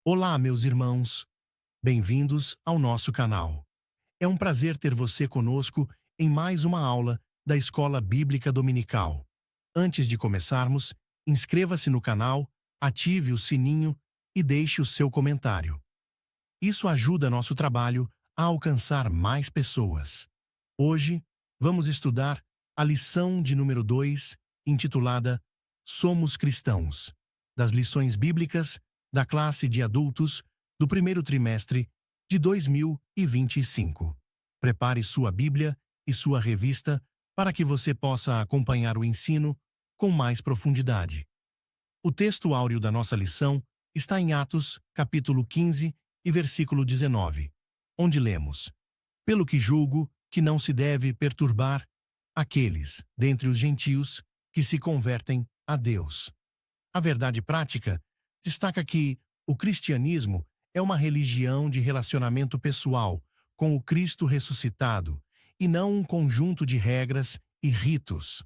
Olá, meus irmãos. Bem-vindos ao nosso canal. É um prazer ter você conosco em mais uma aula da Escola Bíblica Dominical. Antes de começarmos, inscreva-se no canal, ative o sininho e deixe o seu comentário. Isso ajuda nosso trabalho a alcançar mais pessoas. Hoje, vamos estudar a lição de número 2, intitulada Somos Cristãos, das lições bíblicas da classe de adultos do primeiro trimestre de 2025. Prepare sua Bíblia e sua revista para que você possa acompanhar o ensino com mais profundidade. O texto áureo da nossa lição está em Atos, capítulo 15 e versículo 19, onde lemos: Pelo que julgo que não se deve perturbar aqueles, dentre os gentios, que se convertem a Deus. A verdade prática destaca que o cristianismo é uma religião de relacionamento pessoal com o Cristo ressuscitado e não um conjunto de regras e ritos.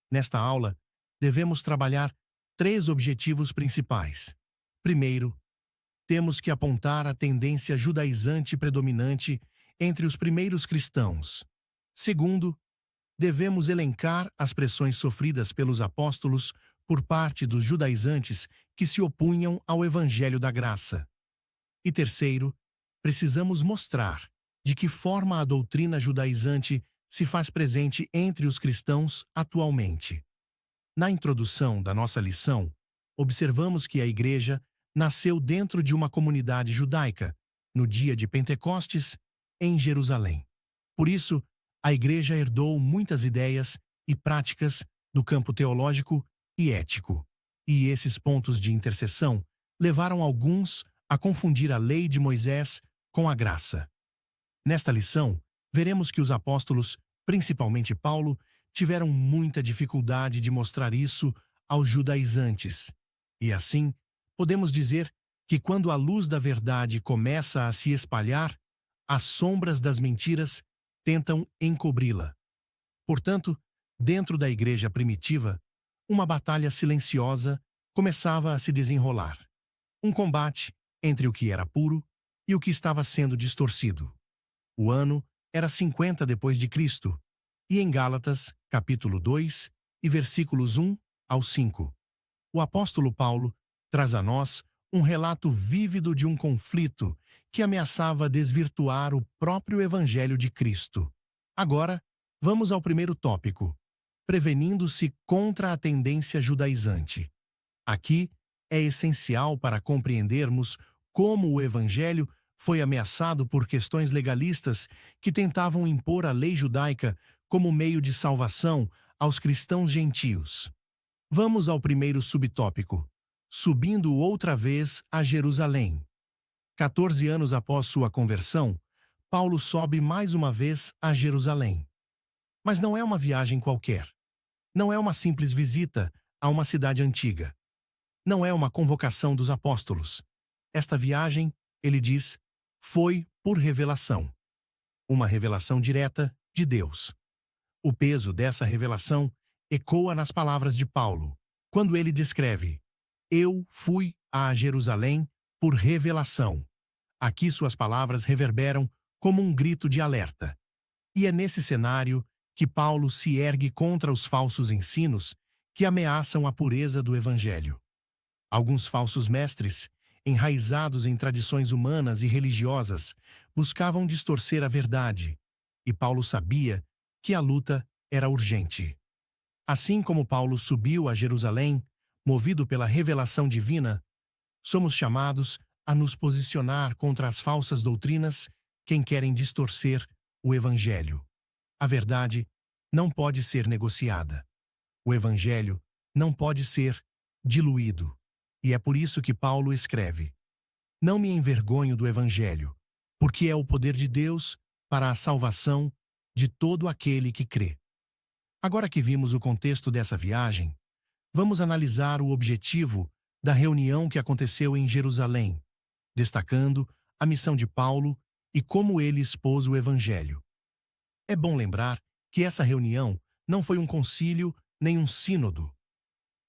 Nesta aula, devemos trabalhar três objetivos principais. Primeiro, temos que apontar a tendência judaizante predominante entre os primeiros cristãos. Segundo, devemos elencar as pressões sofridas pelos apóstolos por parte dos judaizantes que se opunham ao Evangelho da Graça. E terceiro, precisamos mostrar de que forma a doutrina judaizante se faz presente entre os cristãos atualmente. Na introdução da nossa lição, observamos que a Igreja nasceu dentro de uma comunidade judaica, no dia de Pentecostes, em Jerusalém. Por isso, a Igreja herdou muitas ideias e práticas do campo teológico e ético. E esses pontos de interseção levaram alguns a confundir a lei de Moisés com a graça. Nesta lição, veremos que os apóstolos, principalmente Paulo, tiveram muita dificuldade de mostrar isso aos judaizantes. E assim, podemos dizer que quando a luz da verdade começa a se espalhar, as sombras das mentiras tentam encobri-la. Portanto, dentro da igreja primitiva, uma batalha silenciosa começava a se desenrolar. Um combate entre o que era puro e o que estava sendo distorcido. O ano era 50 depois de Cristo, e em Gálatas, capítulo 2, e versículos 1 ao 5, o apóstolo Paulo traz a nós um relato vívido de um conflito que ameaçava desvirtuar o próprio Evangelho de Cristo. Agora, vamos ao primeiro tópico: prevenindo-se contra a tendência judaizante. Aqui é essencial para compreendermos como o Evangelho foi ameaçado por questões legalistas que tentavam impor a lei judaica como meio de salvação aos cristãos gentios. Vamos ao primeiro subtópico: subindo outra vez a Jerusalém. 14 anos após sua conversão, Paulo sobe mais uma vez a Jerusalém. Mas não é uma viagem qualquer. Não é uma simples visita a uma cidade antiga. Não é uma convocação dos apóstolos. Esta viagem, ele diz, foi por revelação. Uma revelação direta de Deus. O peso dessa revelação ecoa nas palavras de Paulo, quando ele descreve: Eu fui a Jerusalém por revelação. Aqui suas palavras reverberam como um grito de alerta. E é nesse cenário que Paulo se ergue contra os falsos ensinos que ameaçam a pureza do Evangelho. Alguns falsos mestres, enraizados em tradições humanas e religiosas, buscavam distorcer a verdade, e Paulo sabia que a luta era urgente. Assim como Paulo subiu a Jerusalém, movido pela revelação divina, somos chamados a nos posicionar contra as falsas doutrinas que querem distorcer o Evangelho. A verdade não pode ser negociada. O Evangelho não pode ser diluído. E é por isso que Paulo escreve: Não me envergonho do Evangelho, porque é o poder de Deus para a salvação de todo aquele que crê. Agora que vimos o contexto dessa viagem, vamos analisar o objetivo da reunião que aconteceu em Jerusalém, destacando a missão de Paulo e como ele expôs o Evangelho. É bom lembrar que essa reunião não foi um concílio nem um sínodo.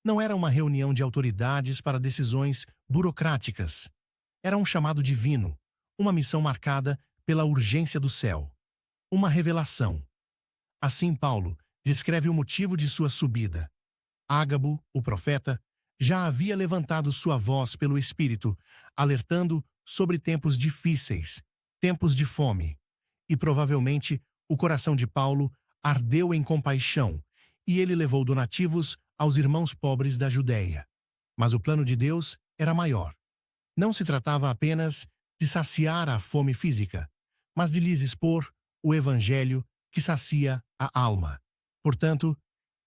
Não era uma reunião de autoridades para decisões burocráticas. Era um chamado divino, uma missão marcada pela urgência do céu, uma revelação. Assim, Paulo descreve o motivo de sua subida. Ágabo, o profeta, já havia levantado sua voz pelo Espírito, alertando sobre tempos difíceis, tempos de fome. E provavelmente o coração de Paulo ardeu em compaixão, e ele levou donativos aos irmãos pobres da Judéia. Mas o plano de Deus era maior. Não se tratava apenas de saciar a fome física, mas de lhes expor o evangelho que sacia a alma. Portanto,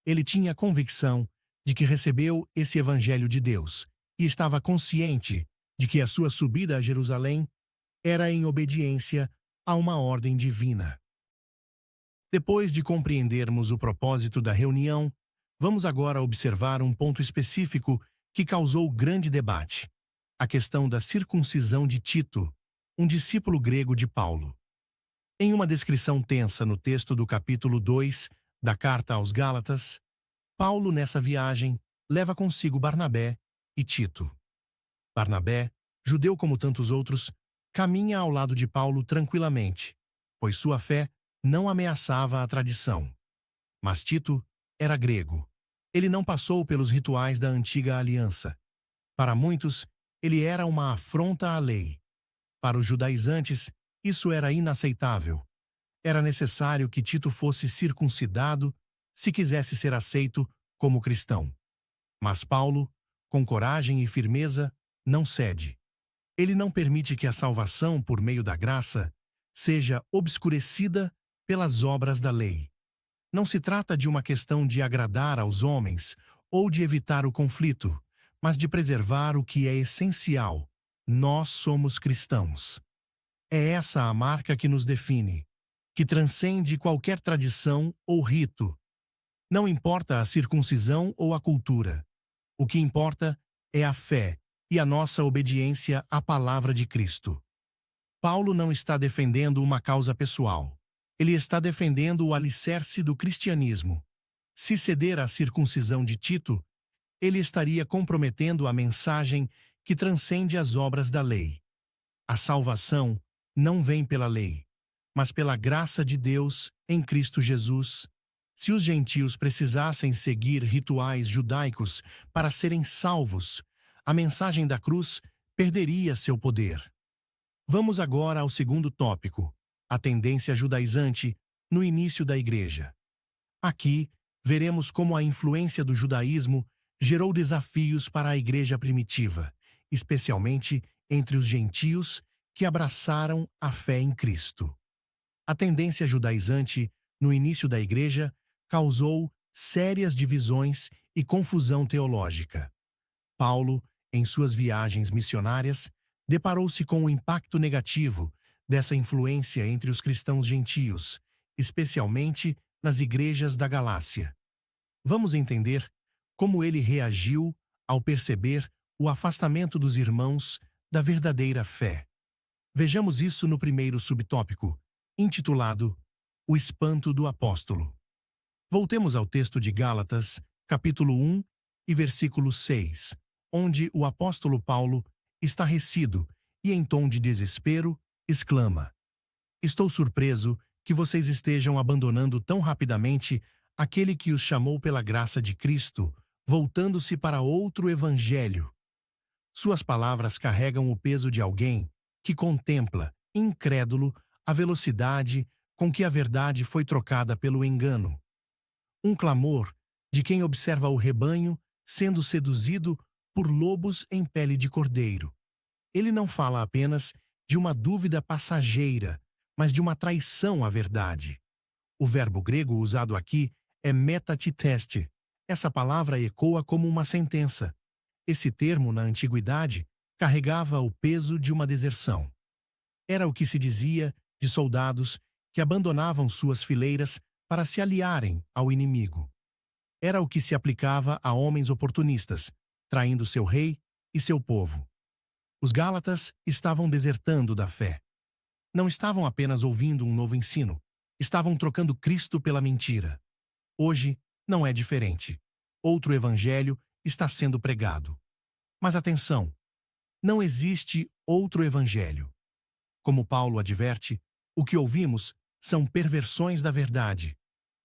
ele tinha convicção de que recebeu esse evangelho de Deus e estava consciente de que a sua subida a Jerusalém era em obediência a uma ordem divina. Depois de compreendermos o propósito da reunião, vamos agora observar um ponto específico que causou grande debate: a questão da circuncisão de Tito, um discípulo grego de Paulo. Em uma descrição tensa no texto do capítulo 2 da Carta aos Gálatas, Paulo, nessa viagem, leva consigo Barnabé e Tito. Barnabé, judeu como tantos outros, caminha ao lado de Paulo tranquilamente, pois sua fé não ameaçava a tradição. Mas Tito era grego. Ele não passou pelos rituais da antiga aliança. Para muitos, ele era uma afronta à lei. Para os judaizantes, isso era inaceitável. Era necessário que Tito fosse circuncidado se quisesse ser aceito como cristão. Mas Paulo, com coragem e firmeza, não cede. Ele não permite que a salvação por meio da graça seja obscurecida pelas obras da lei. Não se trata de uma questão de agradar aos homens ou de evitar o conflito, mas de preservar o que é essencial. Nós somos cristãos. É essa a marca que nos define, que transcende qualquer tradição ou rito. Não importa a circuncisão ou a cultura. O que importa é a fé e a nossa obediência à palavra de Cristo. Paulo não está defendendo uma causa pessoal. Ele está defendendo o alicerce do cristianismo. Se ceder à circuncisão de Tito, ele estaria comprometendo a mensagem que transcende as obras da lei. A salvação não vem pela lei, mas pela graça de Deus em Cristo Jesus. Se os gentios precisassem seguir rituais judaicos para serem salvos, a mensagem da cruz perderia seu poder. Vamos agora ao segundo tópico, a tendência judaizante no início da Igreja. Aqui, veremos como a influência do judaísmo gerou desafios para a Igreja primitiva, especialmente entre os gentios que abraçaram a fé em Cristo. A tendência judaizante no início da Igreja causou sérias divisões e confusão teológica. Paulo, em suas viagens missionárias, deparou-se com o impacto negativo dessa influência entre os cristãos gentios, especialmente nas igrejas da Galácia. Vamos entender como ele reagiu ao perceber o afastamento dos irmãos da verdadeira fé. Vejamos isso no primeiro subtópico, intitulado O Espanto do Apóstolo. Voltemos ao texto de Gálatas, capítulo 1 e versículo 6, onde o apóstolo Paulo, estarrecido e em tom de desespero, exclama: Estou surpreso que vocês estejam abandonando tão rapidamente aquele que os chamou pela graça de Cristo, voltando-se para outro evangelho. Suas palavras carregam o peso de alguém que contempla, incrédulo, a velocidade com que a verdade foi trocada pelo engano. Um clamor de quem observa o rebanho sendo seduzido por lobos em pele de cordeiro. Ele não fala apenas de uma dúvida passageira, mas de uma traição à verdade. O verbo grego usado aqui é metatiteste. Essa palavra ecoa como uma sentença. Esse termo, na antiguidade, carregava o peso de uma deserção. Era o que se dizia de soldados que abandonavam suas fileiras para se aliarem ao inimigo. Era o que se aplicava a homens oportunistas, traindo seu rei e seu povo. Os Gálatas estavam desertando da fé. Não estavam apenas ouvindo um novo ensino, estavam trocando Cristo pela mentira. Hoje não é diferente. Outro evangelho está sendo pregado. Mas atenção! Não existe outro evangelho. Como Paulo adverte, o que ouvimos são perversões da verdade.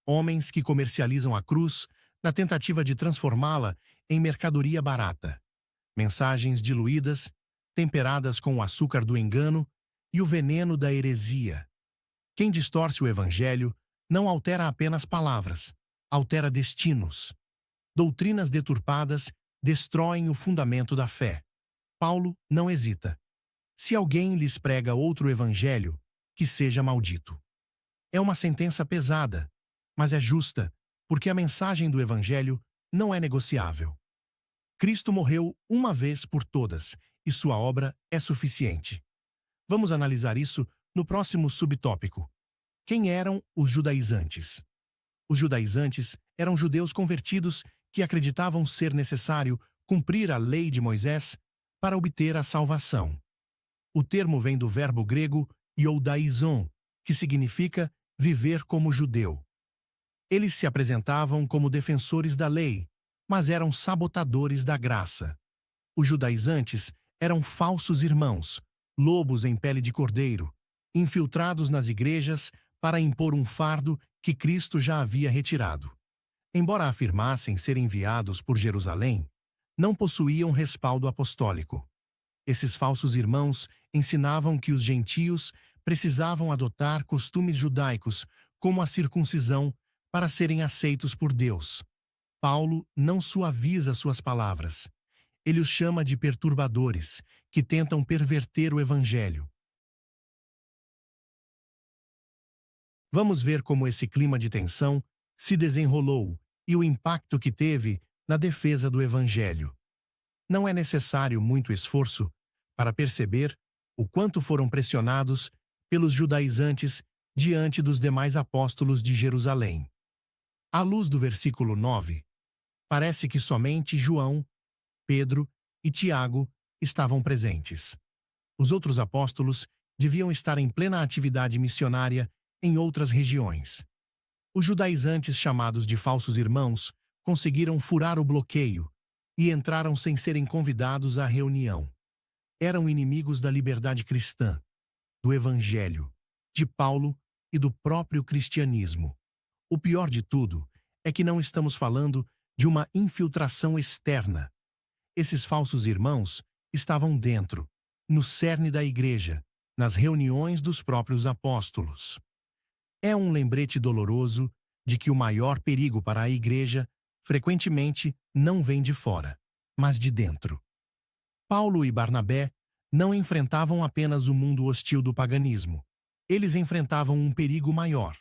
Homens que comercializam a cruz na tentativa de transformá-la em mercadoria barata. Mensagens diluídas, temperadas com o açúcar do engano e o veneno da heresia. Quem distorce o evangelho não altera apenas palavras, altera destinos. Doutrinas deturpadas destroem o fundamento da fé. Paulo não hesita. Se alguém lhes prega outro evangelho, que seja maldito. É uma sentença pesada, mas é justa, porque a mensagem do evangelho não é negociável. Cristo morreu uma vez por todas, e sua obra é suficiente. Vamos analisar isso no próximo subtópico. Quem eram os judaizantes? Os judaizantes eram judeus convertidos que acreditavam ser necessário cumprir a lei de Moisés para obter a salvação. O termo vem do verbo grego ioudaizon, que significa viver como judeu. Eles se apresentavam como defensores da lei, mas eram sabotadores da graça. Os judaizantes eram falsos irmãos, lobos em pele de cordeiro, infiltrados nas igrejas para impor um fardo que Cristo já havia retirado. Embora afirmassem ser enviados por Jerusalém, não possuíam respaldo apostólico. Esses falsos irmãos ensinavam que os gentios precisavam adotar costumes judaicos, como a circuncisão, para serem aceitos por Deus. Paulo não suaviza suas palavras. Ele os chama de perturbadores, que tentam perverter o evangelho. Vamos ver como esse clima de tensão se desenrolou e o impacto que teve na defesa do evangelho. Não é necessário muito esforço para perceber o quanto foram pressionados pelos judaizantes diante dos demais apóstolos de Jerusalém. À luz do versículo 9, parece que somente João, Pedro e Tiago estavam presentes. Os outros apóstolos deviam estar em plena atividade missionária em outras regiões. Os judaizantes, chamados de falsos irmãos, conseguiram furar o bloqueio e entraram sem serem convidados à reunião. Eram inimigos da liberdade cristã, do evangelho, de Paulo e do próprio cristianismo. O pior de tudo é que não estamos falando de uma infiltração externa. Esses falsos irmãos estavam dentro, no cerne da igreja, nas reuniões dos próprios apóstolos. É um lembrete doloroso de que o maior perigo para a igreja frequentemente não vem de fora, mas de dentro. Paulo e Barnabé não enfrentavam apenas o mundo hostil do paganismo. Eles enfrentavam um perigo maior: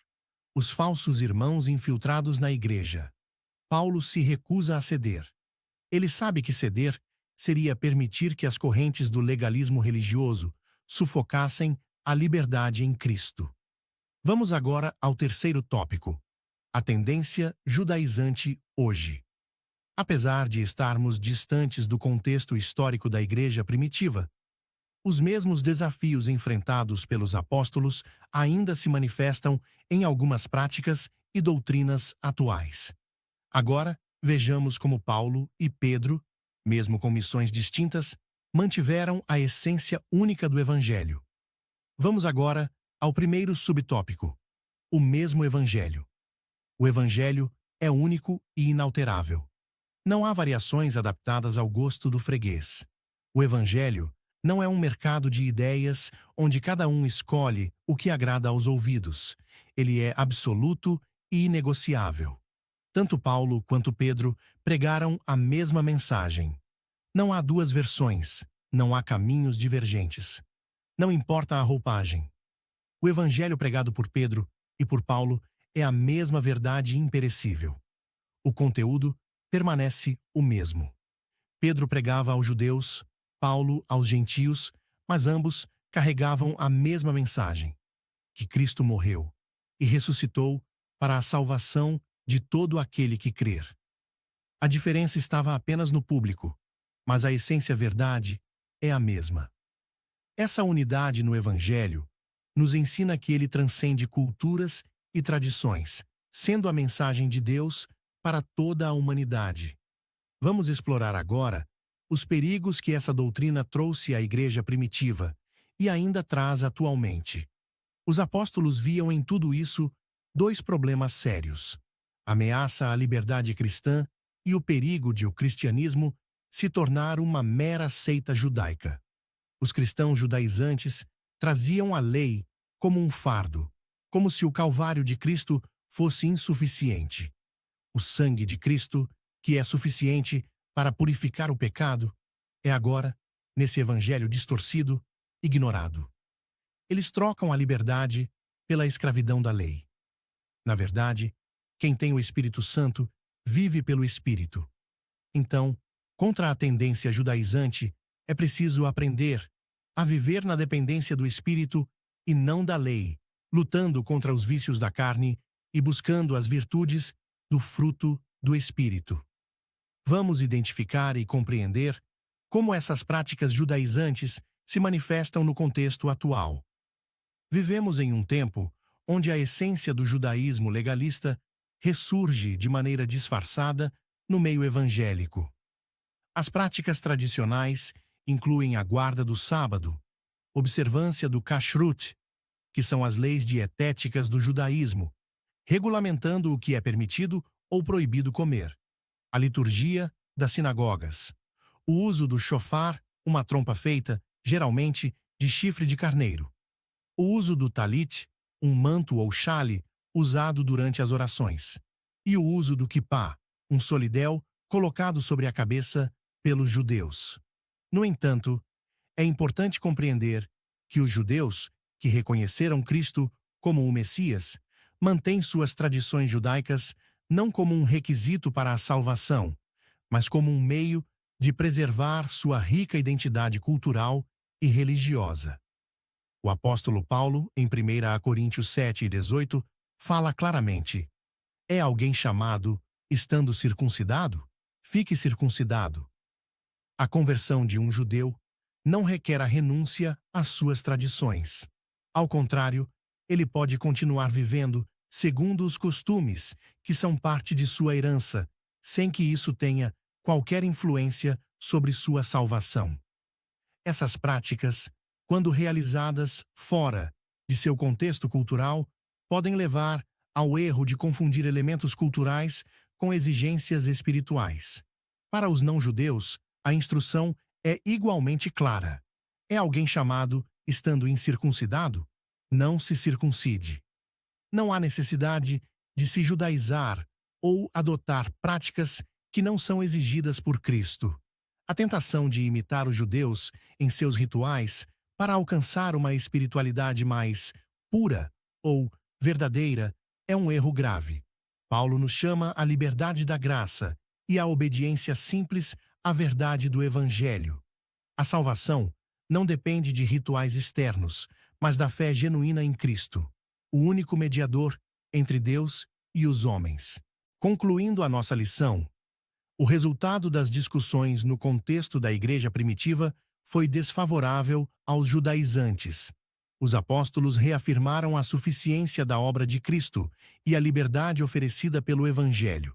os falsos irmãos infiltrados na igreja. Paulo se recusa a ceder. Ele sabe que ceder seria permitir que as correntes do legalismo religioso sufocassem a liberdade em Cristo. Vamos agora ao terceiro tópico: a tendência judaizante hoje. Apesar de estarmos distantes do contexto histórico da igreja primitiva, os mesmos desafios enfrentados pelos apóstolos ainda se manifestam em algumas práticas e doutrinas atuais. Agora, vejamos como Paulo e Pedro, mesmo com missões distintas, mantiveram a essência única do evangelho. Vamos agora ao primeiro subtópico: o mesmo evangelho. O evangelho é único e inalterável. Não há variações adaptadas ao gosto do freguês. O evangelho não é um mercado de ideias onde cada um escolhe o que agrada aos ouvidos. Ele é absoluto e inegociável. Tanto Paulo quanto Pedro pregaram a mesma mensagem. Não há duas versões, não há caminhos divergentes. Não importa a roupagem. O evangelho pregado por Pedro e por Paulo é a mesma verdade imperecível. O conteúdo permanece o mesmo. Pedro pregava aos judeus, Paulo aos gentios, mas ambos carregavam a mesma mensagem: que Cristo morreu e ressuscitou para a salvação de todo aquele que crer. A diferença estava apenas no público, mas a essência verdade é a mesma. Essa unidade no evangelho nos ensina que ele transcende culturas e tradições, sendo a mensagem de Deus para toda a humanidade. Vamos explorar agora os perigos que essa doutrina trouxe à igreja primitiva e ainda traz atualmente. Os apóstolos viam em tudo isso dois problemas sérios: a ameaça à liberdade cristã e o perigo de o cristianismo se tornar uma mera seita judaica. Os cristãos judaizantes traziam a lei como um fardo, como se o Calvário de Cristo fosse insuficiente. O sangue de Cristo, que é suficiente para purificar o pecado, é agora, nesse evangelho distorcido, ignorado. Eles trocam a liberdade pela escravidão da lei. Na verdade, quem tem o Espírito Santo vive pelo Espírito. Então, contra a tendência judaizante, é preciso aprender a viver na dependência do Espírito e não da lei, lutando contra os vícios da carne e buscando as virtudes do fruto do Espírito. Vamos identificar e compreender como essas práticas judaizantes se manifestam no contexto atual. Vivemos em um tempo onde a essência do judaísmo legalista ressurge de maneira disfarçada no meio evangélico. As práticas tradicionais incluem a guarda do sábado, observância do kashrut, que são as leis dietéticas do judaísmo, regulamentando o que é permitido ou proibido comer, a liturgia das sinagogas, o uso do shofar, uma trompa feita, geralmente, de chifre de carneiro, o uso do talit, um manto ou chale usado durante as orações, e o uso do quipá, um solidéu colocado sobre a cabeça pelos judeus. No entanto, é importante compreender que os judeus, que reconheceram Cristo como o Messias, mantêm suas tradições judaicas não como um requisito para a salvação, mas como um meio de preservar sua rica identidade cultural e religiosa. O apóstolo Paulo, em 1 Coríntios 7:18, fala claramente: é alguém chamado, estando circuncidado? Fique circuncidado. A conversão de um judeu não requer a renúncia às suas tradições. Ao contrário, ele pode continuar vivendo segundo os costumes que são parte de sua herança, sem que isso tenha qualquer influência sobre sua salvação. Essas práticas, quando realizadas fora de seu contexto cultural, podem levar ao erro de confundir elementos culturais com exigências espirituais. Para os não-judeus, a instrução é igualmente clara. É alguém chamado, estando incircuncidado? Não se circuncide. Não há necessidade de se judaizar ou adotar práticas que não são exigidas por Cristo. A tentação de imitar os judeus em seus rituais para alcançar uma espiritualidade mais pura ou verdadeira é um erro grave. Paulo nos chama à liberdade da graça e à obediência simples à verdade do Evangelho. A salvação não depende de rituais externos, mas da fé genuína em Cristo, o único mediador entre Deus e os homens. Concluindo a nossa lição, o resultado das discussões no contexto da igreja primitiva foi desfavorável aos judaizantes. Os apóstolos reafirmaram a suficiência da obra de Cristo e a liberdade oferecida pelo Evangelho.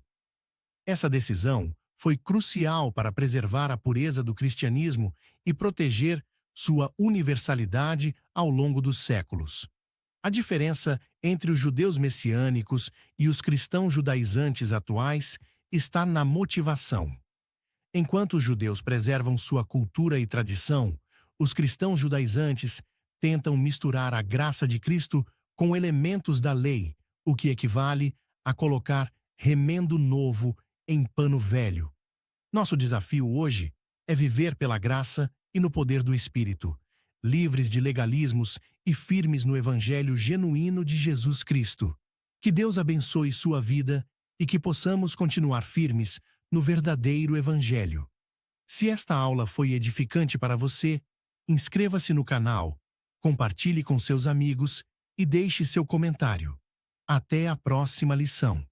Essa decisão foi crucial para preservar a pureza do cristianismo e proteger sua universalidade ao longo dos séculos. A diferença entre os judeus messiânicos e os cristãos judaizantes atuais está na motivação. Enquanto os judeus preservam sua cultura e tradição, os cristãos judaizantes tentam misturar a graça de Cristo com elementos da lei, o que equivale a colocar remendo novo em pano velho. Nosso desafio hoje é viver pela graça e no poder do Espírito, livres de legalismos e firmes no Evangelho genuíno de Jesus Cristo. Que Deus abençoe sua vida e que possamos continuar firmes no verdadeiro Evangelho. Se esta aula foi edificante para você, inscreva-se no canal, compartilhe com seus amigos e deixe seu comentário. Até a próxima lição.